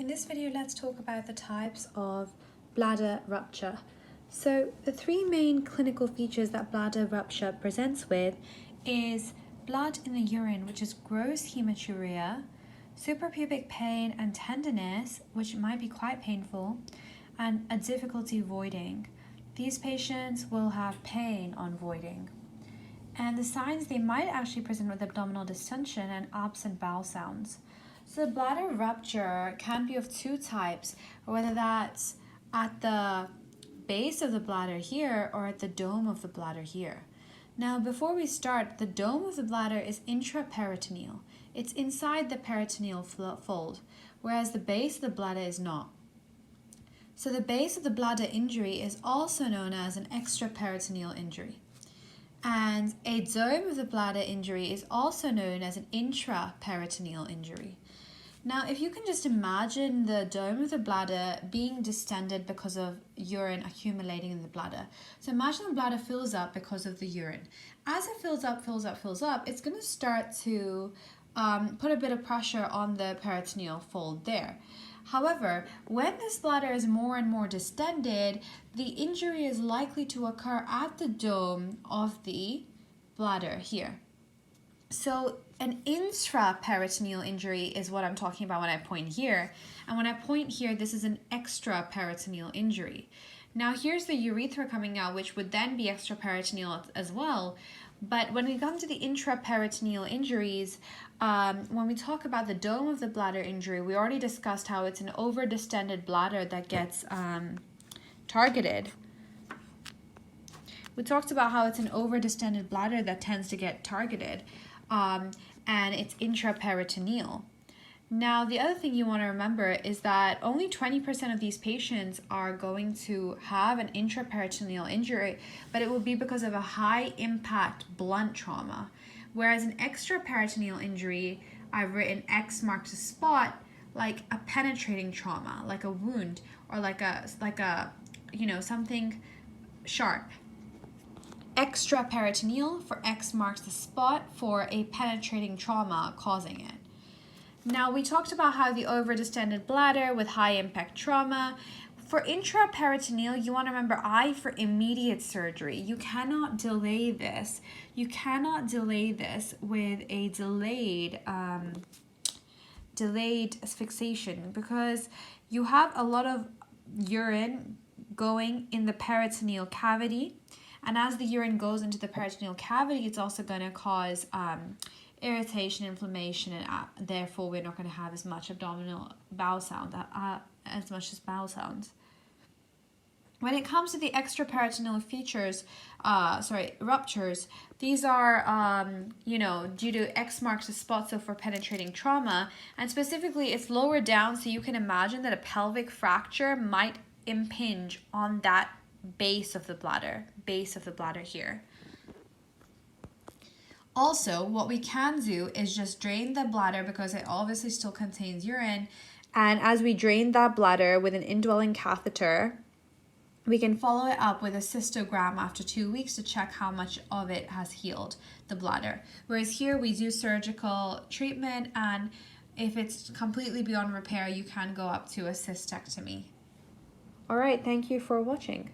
In this video, let's talk about the types of bladder rupture. So the three main clinical features that bladder rupture presents with is blood in the urine, which is gross hematuria, suprapubic pain and tenderness, which might be quite painful, and a difficulty voiding. These patients will have pain on voiding. And the signs, they might actually present with abdominal distension and absent bowel sounds. So the bladder rupture can be of two types, whether that's at the base of the bladder here or at the dome of the bladder here. Now, before we start, the dome of the bladder is intraperitoneal. It's inside the peritoneal fold, whereas the base of the bladder is not. So the base of the bladder injury is also known as an extraperitoneal injury. And a dome of the bladder injury is also known as an intraperitoneal injury. Now, if you can just imagine the dome of the bladder being distended because of urine accumulating in the bladder. So imagine the bladder fills up because of the urine. As it fills up, it's going to start to put a bit of pressure on the peritoneal fold there. However, when this bladder is more and more distended, the injury is likely to occur at the dome of the bladder here. So an intraperitoneal injury is what I'm talking about when I point here. And when I point here, this is an extraperitoneal injury. Now here's the urethra coming out, which would then be extraperitoneal as well. But when we come to the intraperitoneal injuries, when we talk about the dome of the bladder injury, we already discussed how it's an over-distended bladder that gets targeted. We talked about how it's an over-distended bladder that tends to get targeted, and it's intraperitoneal. Now, the other thing you want to remember is that only 20% of these patients are going to have an intraperitoneal injury, but it will be because of a high-impact blunt trauma. Whereas an extraperitoneal injury, I've written X marks a spot, like a penetrating trauma, like a wound, or like a something sharp. Extraperitoneal for X marks the spot for a penetrating trauma causing it. Now, we talked about how the over-distended bladder with high impact trauma. For intraperitoneal, you want to remember I for immediate surgery. You cannot delay this. You cannot delay this with a delayed fixation, because you have a lot of urine going in the peritoneal cavity. And as the urine goes into the peritoneal cavity, it's also going to cause irritation, inflammation, and therefore we're not going to have as much abdominal bowel sound, as much as bowel sounds. When it comes to the extraperitoneal ruptures, these are, due to X marks the spot, so for penetrating trauma, and specifically it's lower down, so you can imagine that a pelvic fracture might impinge on that base of the bladder here. Also, what we can do is just drain the bladder, because it obviously still contains urine. And as we drain that bladder with an indwelling catheter, we can follow it up with a cystogram after 2 weeks to check how much of it has healed the bladder. Whereas here we do surgical treatment, and if it's completely beyond repair, you can go up to a cystectomy. All right, thank you for watching.